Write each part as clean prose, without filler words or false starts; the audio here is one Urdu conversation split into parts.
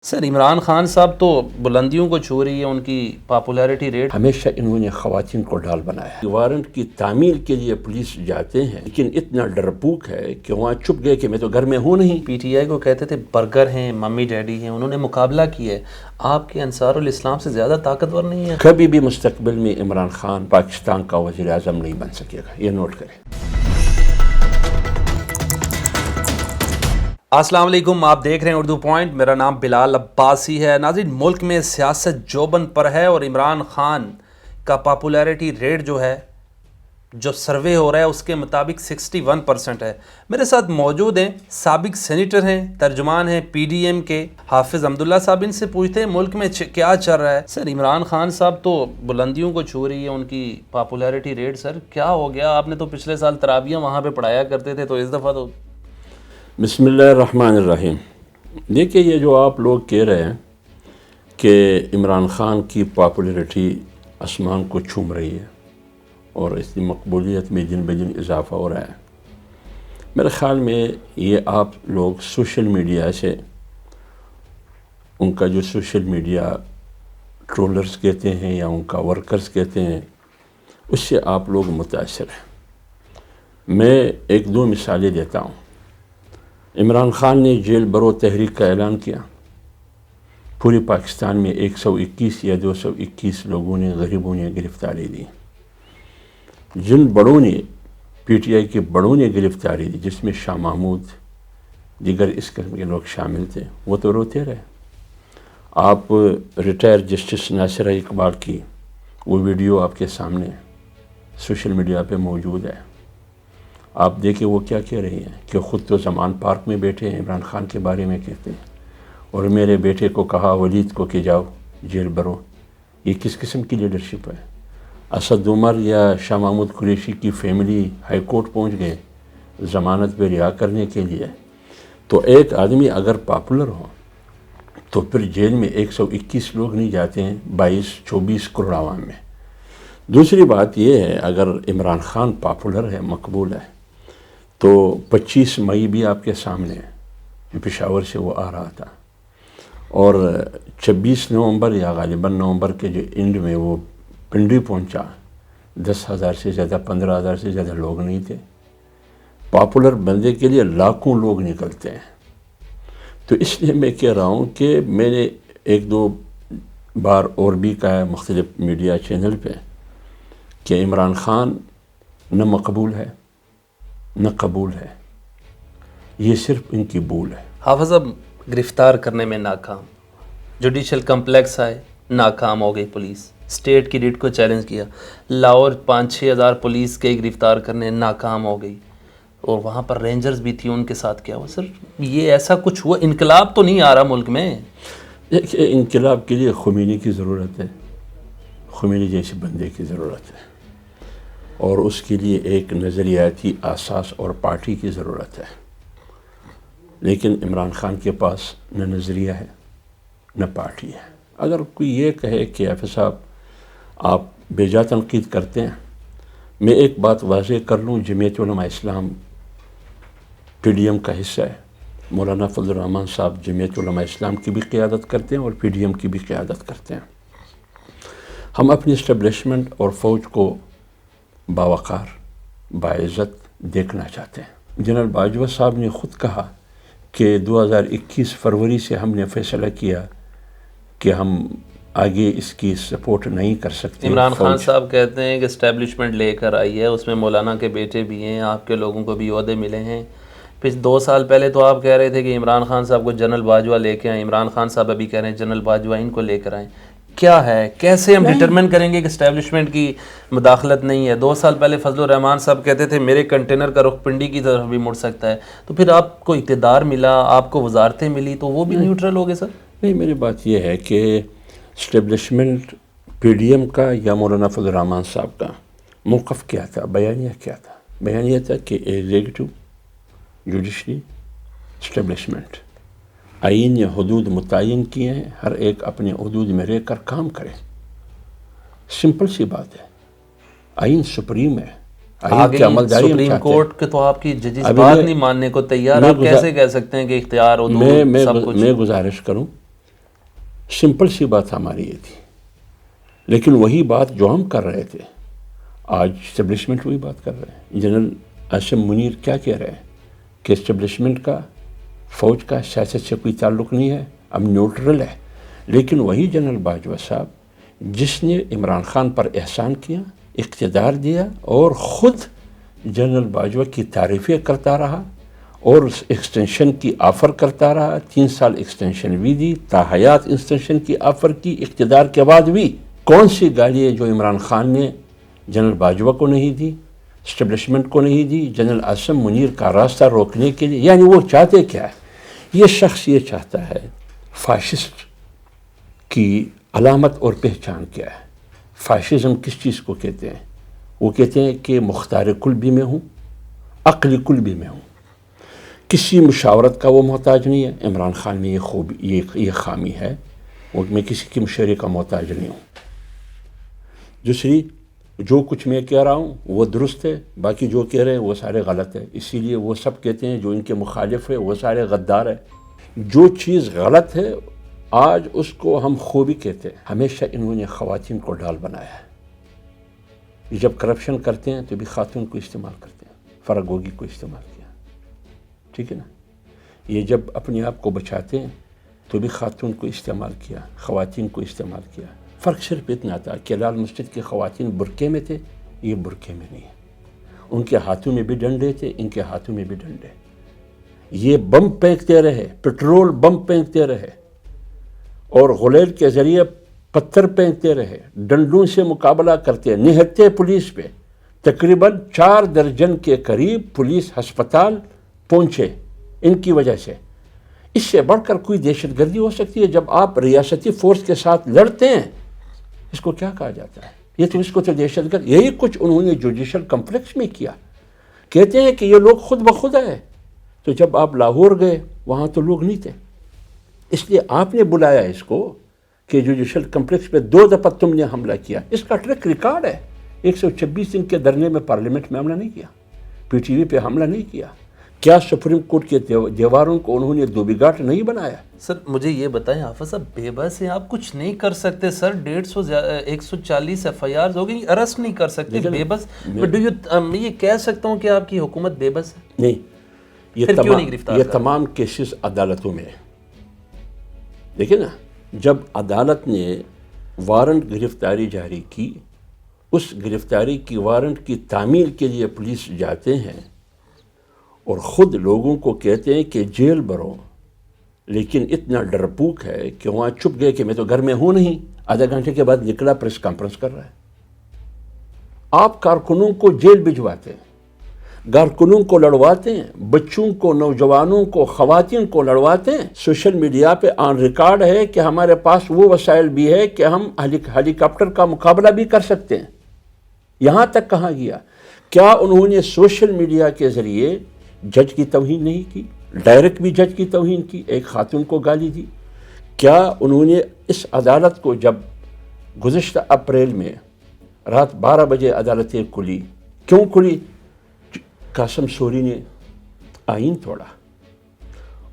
سر عمران خان صاحب تو بلندیوں کو چھو رہی ہے، ان کی پاپولیرٹی ریٹ ہمیشہ انہوں نے خواتین کو ڈال بنایا۔ وارنٹ کی تعمیل کے لیے پولیس جاتے ہیں، لیکن اتنا ڈرپوک ہے کہ وہاں چھپ گئے کہ میں تو گھر میں ہوں نہیں۔ پی ٹی آئی کو کہتے تھے برگر ہیں، ممی ڈیڈی ہیں، انہوں نے مقابلہ کیا ہے۔ آپ کے انصار الاسلام سے زیادہ طاقتور نہیں ہے؟ کبھی بھی مستقبل میں عمران خان پاکستان کا وزیر اعظم نہیں بن سکے گا، یہ نوٹ کریں۔ السلام علیکم، آپ دیکھ رہے ہیں اردو پوائنٹ۔ میرا نام بلال عباسی ہے۔ ناظرین، ملک میں سیاست جوبن پر ہے اور عمران خان کا پاپولیرٹی ریٹ جو سروے ہو رہا ہے اس کے مطابق 61% ہے۔ میرے ساتھ موجود ہیں سابق سینیٹر ہیں، ترجمان ہیں پی ڈی ایم کے حافظ حمداللہ صاحب۔ ان سے پوچھتے ہیں ملک میں کیا چل رہا ہے۔ سر عمران خان صاحب تو بلندیوں کو چھو رہی ہے، ان کی پاپولیرٹی ریٹ سر کیا ہو گیا؟ آپ نے تو پچھلے سال تراویحاں وہاں پہ پڑھایا کرتے تھے، تو اس دفعہ تو بسم اللہ الرحمن الرحیم۔ دیکھیے، یہ جو آپ لوگ کہہ رہے ہیں کہ عمران خان کی پاپولیرٹی آسمان کو چھوم رہی ہے اور اس کی مقبولیت میں دن بدن اضافہ ہو رہا ہے، میرے خیال میں یہ آپ لوگ سوشل میڈیا سے، ان کا جو سوشل میڈیا ٹرولرز کہتے ہیں یا ان کا ورکرز کہتے ہیں، اس سے آپ لوگ متاثر ہیں۔ میں ایک دو مثالیں دیتا ہوں۔ عمران خان نے جیل برو تحریک کا اعلان کیا۔ پورے پاکستان میں 121 یا 221 لوگوں نے، غریبوں نے گرفتاری دی۔ جن بڑوں نے، پی ٹی آئی کے بڑوں نے گرفتاری دی، جس میں شاہ محمود، دیگر اس قسم کے لوگ شامل تھے، وہ تو روتے رہے۔ آپ ریٹائر جسٹس ناصرہ اقبال کی وہ ویڈیو آپ کے سامنے سوشل میڈیا پہ موجود ہے۔ آپ دیکھیں وہ کیا کہہ رہی ہیں کہ خود تو زمان پارک میں بیٹھے ہیں، عمران خان کے بارے میں کہتے ہیں، اور میرے بیٹے کو کہا ولید کو کہ جاؤ جیل برو۔ یہ کس قسم کی لیڈرشپ ہے؟ اسد عمر یا شاہ محمود قریشی کی فیملی ہائی کورٹ پہنچ گئے ضمانت پہ رہا کرنے کے لیے۔ تو ایک آدمی اگر پاپولر ہو تو پھر جیل میں 121 لوگ نہیں جاتے ہیں 22-24 کروڑ عوام میں۔ دوسری بات یہ ہے، اگر عمران خان پاپولر ہے، مقبول ہے، تو 25 مئی بھی آپ کے سامنے ہے، پشاور سے وہ آ رہا تھا، اور 26 نومبر یا غالباً نومبر کے جو اینڈ میں وہ پنڈی پہنچا، 10,000 سے زیادہ، 15,000 سے زیادہ لوگ نہیں تھے۔ پاپولر بندے کے لیے لاکھوں لوگ نکلتے ہیں۔ تو اس لیے میں کہہ رہا ہوں کہ میں نے ایک دو بار اور بھی کہا ہے مختلف میڈیا چینل پہ کہ عمران خان نہ مقبول ہے نہ قبول ہے، یہ صرف ان کی بول ہے۔ حافظ اب گرفتار کرنے میں ناکام، جوڈیشل کمپلیکس آئے، ناکام ہو گئی پولیس، اسٹیٹ کی ریٹ کو چیلنج کیا، لاہور 5-6 ہزار پولیس کے گرفتار کرنے ناکام ہو گئی، اور وہاں پر رینجرز بھی تھی، ان کے ساتھ کیا ہوا؟ سر یہ ایسا کچھ ہوا؟ انقلاب تو نہیں آ رہا ملک میں؟ دیکھیے، انقلاب کے لیے خمینی کی ضرورت ہے، خمینی جیسے بندے کی ضرورت ہے، اور اس کے لیے ایک نظریاتی اساس اور پارٹی کی ضرورت ہے۔ لیکن عمران خان کے پاس نہ نظریہ ہے نہ پارٹی ہے۔ اگر کوئی یہ کہے کہ حافظ صاحب آپ بے جا تنقید کرتے ہیں، میں ایک بات واضح کر لوں، جمعیت Ulema Islam P D M کا حصہ ہے۔ مولانا فضل الرحمن صاحب جمعیت علماء اسلام کی بھی قیادت کرتے ہیں اور پی ڈی ایم کی بھی قیادت کرتے ہیں۔ ہم اپنی اسٹیبلشمنٹ اور فوج کو باوقار، باعزت دیکھنا چاہتے ہیں۔ جنرل باجوہ صاحب نے خود کہا کہ 2021 فروری سے ہم نے فیصلہ کیا کہ ہم آگے اس کی سپورٹ نہیں کر سکتے۔ عمران خان صاحب کہتے ہیں کہ اسٹیبلشمنٹ لے کر آئی ہے، اس میں مولانا کے بیٹے بھی ہیں، آپ کے لوگوں کو بھی عہدے ملے ہیں۔ پھر 2 سال پہلے تو آپ کہہ رہے تھے کہ عمران خان صاحب کو جنرل باجوہ لے کے آئیں، عمران خان صاحب ابھی کہہ رہے ہیں جنرل باجوہ ان کو لے کر آئیں۔ کیا ہے؟ کیسے ہم ڈٹرمن کریں گے کہ اسٹیبلشمنٹ کی مداخلت نہیں ہے؟ 2 سال پہلے فضل الرحمان صاحب کہتے تھے میرے کنٹینر کا رخ پنڈی کی طرف بھی مڑ سکتا ہے، تو پھر آپ کو اقتدار ملا، آپ کو وزارتیں ملی، تو وہ بھی نیوٹرل ہو گئے سر؟ نہیں، میری بات یہ ہے کہ اسٹیبلشمنٹ پی ڈی ایم کا یا مولانا فضل الرحمان صاحب کا موقف کیا تھا، بیانیہ کیا تھا؟ بیانیہ تھا کہ ایگزیکٹو، جوڈیشری، اسٹیبلشمنٹ آئین یا حدود متعین کیے ہیں، ہر ایک اپنے حدود میں رہ کر کام کرے۔ سمپل سی بات ہے، آئین سپریم ہے، آئین کی عملداری ہم سپریم چاہتے ہیں۔ کورٹ کے تو آپ کی ججز بات نہیں ماننے کو تیار، آپ کیسے کہہ سکتے ہیں کہ اختیار حدود سب کچھ؟ میں گزارش کروں سمپل سی بات ہماری یہ تھی، لیکن وہی بات جو ہم کر رہے تھے آج اسٹیبلشمنٹ وہی بات کر رہے ہیں۔ جنرل عاصم منیر کیا کہہ رہے ہیں کہ اسٹیبلشمنٹ کا، فوج کا سیاست سے کوئی تعلق نہیں ہے، اب نیوٹرل ہے۔ لیکن وہی جنرل باجوہ صاحب جس نے عمران خان پر احسان کیا، اقتدار دیا، اور خود جنرل باجوہ کی تعریفیں کرتا رہا اور اس ایکسٹینشن کی آفر کرتا رہا، 3 سال ایکسٹینشن بھی دی، تاحیات ایکسٹینشن کی آفر کی اقتدار کے بعد بھی۔ کون سی گالی ہے جو عمران خان نے جنرل باجوہ کو نہیں دی، اسٹیبلشمنٹ کو نہیں دی، جنرل عاصم منیر کا راستہ روکنے کے لیے؟ یعنی وہ چاہتے کیا ہے؟ یہ شخص یہ چاہتا ہے، فاشسٹ کی علامت اور پہچان کیا ہے؟ فاشزم کس چیز کو کہتے ہیں؟ وہ کہتے ہیں کہ مختار کل بھی میں ہوں، عقل کل بھی میں ہوں، کسی مشاورت کا وہ محتاج نہیں ہے۔ عمران خان میں یہ خامی ہے، وہ میں کسی کی مشورے کا محتاج نہیں ہوں۔ دوسری، جو کچھ میں کہہ رہا ہوں وہ درست ہے، باقی جو کہہ رہے ہیں وہ سارے غلط ہے، اسی لیے وہ سب کہتے ہیں جو ان کے مخالف ہے وہ سارے غدار ہے۔ جو چیز غلط ہے آج اس کو ہم خوبی کہتے ہیں۔ ہمیشہ انہوں نے خواتین کو ڈال بنایا ہے۔ یہ جب کرپشن کرتے ہیں تو بھی خاتون کو استعمال کرتے ہیں، فرگوگی کو استعمال کیا، ٹھیک ہے نا؟ یہ جب اپنے آپ کو بچاتے ہیں تو بھی خاتون کو استعمال کیا، خواتین کو استعمال کیا۔ فرق صرف اتنا تھا کہ لال مسجد کی خواتین برقعے میں تھے، یہ برقعے میں نہیں، ان کے ہاتھوں میں بھی ڈنڈے تھے، ان کے ہاتھوں میں بھی ڈنڈے۔ یہ بم پھینکتے رہے، پٹرول بم پھینکتے رہے اور غلیل کے ذریعے پتھر پھینکتے رہے، ڈنڈوں سے مقابلہ کرتے، نہتے پولیس پہ۔ تقریباً 4 درجن کے قریب پولیس ہسپتال پہنچے ان کی وجہ سے۔ اس سے بڑھ کر کوئی دہشت گردی ہو سکتی ہے جب آپ ریاستی فورس کے ساتھ لڑتے ہیں؟ اس کو کیا کہا جاتا ہے؟ یہ تو اس کو تو دہشت گرد۔ یہی کچھ انہوں نے جوڈیشل کمپلیکس میں کیا۔ کہتے ہیں کہ یہ لوگ خود بخود ہے، تو جب آپ لاہور گئے وہاں تو لوگ نہیں تھے، اس لیے آپ نے بلایا اس کو کہ جوڈیشل کمپلیکس پہ 2 دفعہ تم نے حملہ کیا۔ اس کا ٹریک ریکارڈ ہے، 126 دن کے دھرنے میں پارلیمنٹ میں حملہ نہیں کیا، پی ٹی وی پہ حملہ نہیں کیا۔ کیا سپریم کورٹ کے دیواروں کو انہوں نے دوبگاٹ نہیں بنایا؟ سر مجھے یہ بتائیں، حافظ صاحب بے بس ہیں، آپ کچھ نہیں کر سکتے سر، 140 FIRs ہو گئی، ارسٹ نہیں کر سکتے، بے بس۔ میں یہ کہہ سکتا ہوں کہ آپ کی حکومت بے بس ہے؟ نہیں، یہ تمام کیسز عدالتوں میں ہے۔ دیکھیں نا، جب عدالت نے وارنٹ گرفتاری جاری کی، اس گرفتاری کی وارنٹ کی تعمیل کے لیے پولیس جاتے ہیں اور خود لوگوں کو کہتے ہیں کہ جیل بھرو، لیکن اتنا ڈرپوک ہے کہ وہاں چھپ گئے کہ میں تو گھر میں ہوں نہیں، آدھا گھنٹے کے بعد نکلا پریس کانفرنس کر رہا ہے۔ آپ کارکنوں کو جیل بھجواتے ہیں، کارکنوں کو لڑواتے ہیں، بچوں کو، نوجوانوں کو، خواتین کو لڑواتے ہیں۔ سوشل میڈیا پہ آن ریکارڈ ہے کہ ہمارے پاس وہ وسائل بھی ہے کہ ہم ہیلی کاپٹر کا مقابلہ بھی کر سکتے ہیں۔ یہاں تک کہا گیا۔ کیا انہوں نے سوشل میڈیا کے ذریعے جج کی توہین نہیں کی؟ ڈائریکٹ بھی جج کی توہین کی، ایک خاتون کو گالی دی۔ کیا انہوں نے اس عدالت کو جب گزشتہ اپریل میں رات 12 بجے عدالتیں کھلی، کیوں کھلی؟ قاسم سوری نے آئین توڑا،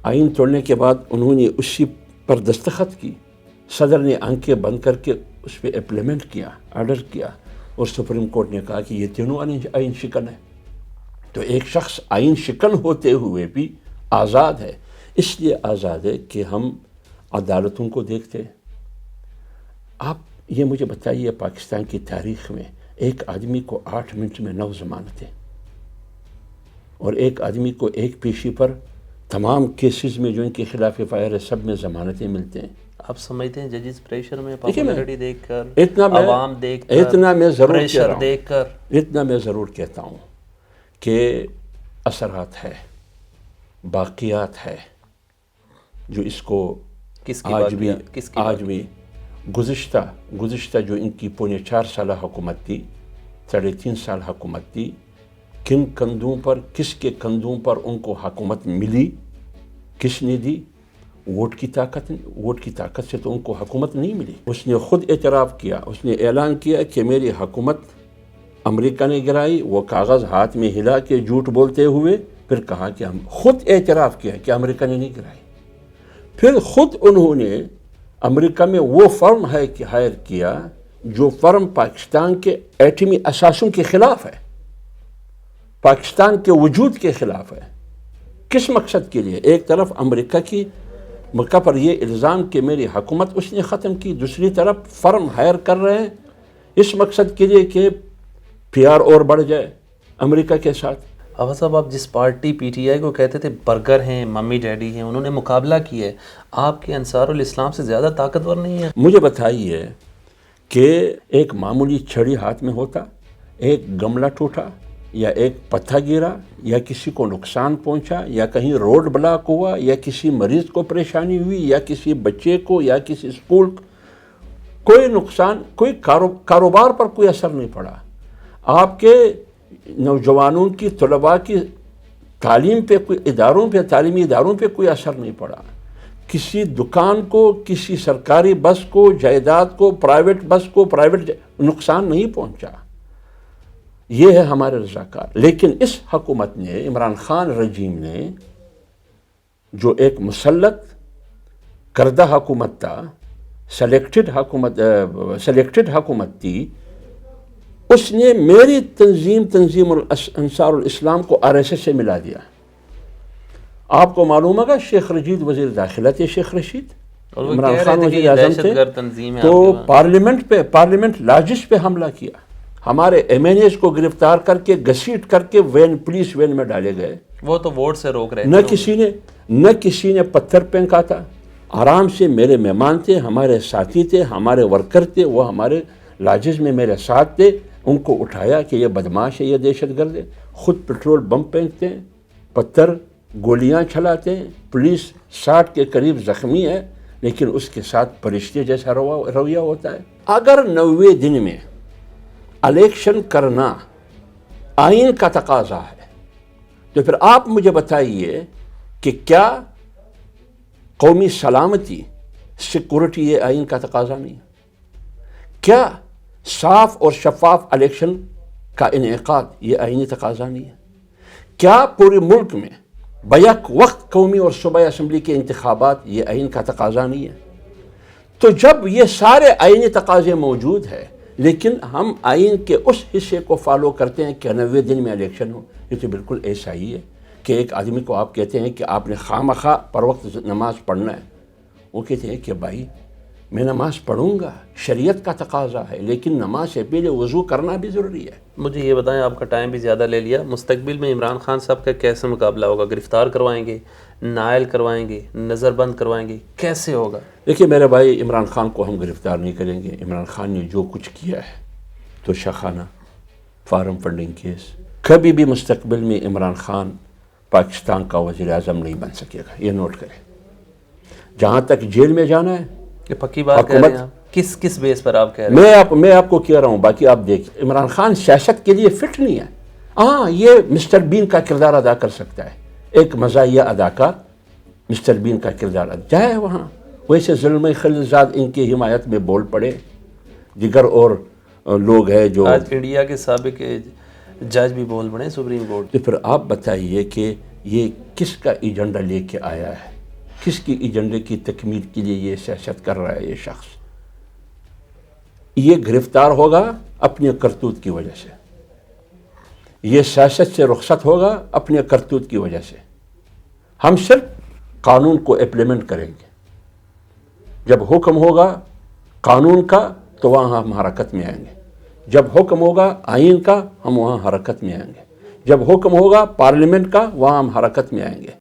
آئین توڑنے کے بعد انہوں نے اسی پر دستخط کی، صدر نے آنکھیں بند کر کے اس پہ امپلیمنٹ کیا، آرڈر کیا، اور سپریم کورٹ نے کہا کہ یہ تینوں آئین شکن ہے۔ تو ایک شخص آئین شکن ہوتے ہوئے بھی آزاد ہے، اس لیے آزاد ہے کہ ہم عدالتوں کو دیکھتے ہیں۔ آپ یہ مجھے بتائیے، پاکستان کی تاریخ میں ایک آدمی کو 8 منٹ میں 9 ضمانتیں، اور ایک آدمی کو ایک پیشی پر تمام کیسز میں جو ان کے خلاف FIR ہے سب میں ضمانتیں ملتے ہیں۔ آپ سمجھتے ہیں ججز پریشر میں، پاپولرٹی دیکھ کر، عوام دیکھ کر، اتنا میں ضرور پریشر دیکھ کر، اتنا میں ضرور کہتا ہوں کہ اثرات ہے، باقیات ہے جو اس کو آج بھی گزشتہ جو ان کی 3.25 سالہ حکومت تھی، 3.5 سال حکومت تھی، کن کندھوں پر، کس کے کندھوں پر ان کو حکومت ملی، کس نے دی؟ ووٹ کی طاقت سے تو ان کو حکومت نہیں ملی۔ اس نے خود اعتراف کیا، اس نے اعلان کیا کہ میری حکومت امریکہ نے گرائی، وہ کاغذ ہاتھ میں ہلا کے جھوٹ بولتے ہوئے پھر کہا کہ ہم خود اعتراف کیا کہ امریکہ نے نہیں گرائی۔ پھر خود انہوں نے امریکہ میں وہ فرم ہے کہ ہائر کیا جو فرم پاکستان کے ایٹمی اثاثوں کے خلاف ہے، پاکستان کے وجود کے خلاف ہے۔ کس مقصد کے لیے؟ ایک طرف امریکہ پر یہ الزام کہ میری حکومت اس نے ختم کی، دوسری طرف فرم ہائر کر رہے ہیں اس مقصد کے لیے کہ پی آر اور بڑھ جائے امریکہ کے ساتھ۔ آفا صاحب، آپ جس پارٹی پی ٹی آئی کو کہتے تھے برگر ہیں، ممی ڈیڈی ہیں، انہوں نے مقابلہ کیا ہے، آپ کے انصار الاسلام سے زیادہ طاقتور نہیں ہے؟ مجھے بتائیے کہ ایک معمولی چھڑی ہاتھ میں ہوتا، ایک گملہ ٹوٹا یا ایک پتھر گرا یا کسی کو نقصان پہنچا یا کہیں روڈ بلاک ہوا یا کسی مریض کو پریشانی ہوئی یا کسی بچے کو یا کسی اسکول کو، کوئی نقصان، کوئی کاروبار پر کوئی اثر نہیں پڑا، آپ کے نوجوانوں کی، طلباء کی تعلیم پہ، تعلیمی اداروں پہ کوئی اثر نہیں پڑا، کسی دکان کو، کسی سرکاری بس کو، جائیداد کو، پرائیویٹ بس کو، نقصان نہیں پہنچا۔ یہ ہے ہمارے رضاکار۔ لیکن اس حکومت نے، عمران خان رجیم نے، جو ایک مسلط کردہ حکومت تھا، سلیکٹڈ حکومت تھی، اس نے میری تنظیم انصار الاسلام کو RSS سے ملا دیا۔ آپ کو معلوم ہوگا شیخ رشید وزیر داخلہ تھے، شیخ رشید، عمران خان وزیر اعظم تھے، تو پارلیمنٹ لاجس پہ حملہ کیا، ہمارے MNAs کو گرفتار کر کے گھسیٹ کر کے پولیس وین میں ڈالے گئے۔ وہ تو ووٹ سے روک رہے تھے، نہ کسی نے پتھر پھینکا تھا، آرام سے میرے مہمان تھے، ہمارے ساتھی تھے، ہمارے ورکر تھے، وہ ہمارے لاجز میں میرے ساتھ تھے، ان کو اٹھایا کہ یہ بدماش ہے، یہ دہشت گرد ہے، خود پیٹرول بم پھینکتے ہیں، پتھر گولیاں چلاتے ہیں، پولیس 60 کے قریب زخمی ہے، لیکن اس کے ساتھ فرشتے جیسا رویہ ہوتا ہے۔ اگر 90 دن میں الیکشن کرنا آئین کا تقاضا ہے تو پھر آپ مجھے بتائیے کہ کیا قومی سلامتی، سیکورٹی یہ آئین کا تقاضا نہیں ہے؟ کیا صاف اور شفاف الیکشن کا انعقاد یہ آئینی تقاضا نہیں ہے؟ کیا پورے ملک میں بیک وقت قومی اور صوبائی اسمبلی کے انتخابات یہ آئین کا تقاضا نہیں ہے؟ تو جب یہ سارے آئینی تقاضے موجود ہیں لیکن ہم آئین کے اس حصے کو فالو کرتے ہیں کہ 90 دن میں الیکشن ہو، یہ تو بالکل ایسا ہی ہے کہ ایک آدمی کو آپ کہتے ہیں کہ آپ نے خواہ پر وقت نماز پڑھنا ہے، وہ کہتے ہیں کہ بھائی میں نماز پڑھوں گا، شریعت کا تقاضا ہے، لیکن نماز سے پہلے وضو کرنا بھی ضروری ہے۔ مجھے یہ بتائیں، آپ کا ٹائم بھی زیادہ لے لیا، مستقبل میں عمران خان صاحب کا کیسے مقابلہ ہوگا؟ گرفتار کروائیں گے، نائل کروائیں گے، نظر بند کروائیں گے، کیسے ہوگا؟ دیکھیے میرے بھائی، عمران خان کو ہم گرفتار نہیں کریں گے۔ عمران خان نے جو کچھ کیا ہے، تو شاخانہ فارم فنڈنگ کیس، کبھی بھی مستقبل میں عمران خان پاکستان کا وزیر اعظم نہیں بن سکے گا، یہ نوٹ کریں۔ جہاں تک جیل میں جانا ہے، یہ پکی بات کہہ رہے ہیں آپ؟ کس بیس پر آپ کہہ رہے ہیں؟ میں آپ کو کہہ رہا ہوں، باقی آپ دیکھیں۔ عمران خان سیاست کے لیے فٹ نہیں ہے۔ ہاں، یہ مسٹر بین کا کردار ادا کر سکتا ہے، ایک مزاحیہ اداکار مسٹر بین کا کردار ادا جائے وہاں، ویسے ظلم خلیلزاد ان کی حمایت میں بول پڑے، دیگر اور لوگ ہیں جو آج انڈیا کے سابق جج بھی بول پڑے سپریم کورٹ۔ تو پھر آپ بتائیے کہ یہ کس کا ایجنڈا لے کے آیا ہے، کس کی ایجنڈے کی تکمیل کے لیے یہ سیاست کر رہا ہے یہ شخص؟ یہ گرفتار ہوگا اپنے کرتوت کی وجہ سے، یہ سیاست سے رخصت ہوگا اپنے کرتوت کی وجہ سے۔ ہم صرف قانون کو امپلیمنٹ کریں گے، جب حکم ہوگا قانون کا تو وہاں ہم حرکت میں آئیں گے، جب حکم ہوگا آئین کا ہم وہاں حرکت میں آئیں گے، جب حکم ہوگا پارلیمنٹ کا وہاں ہم حرکت میں آئیں گے۔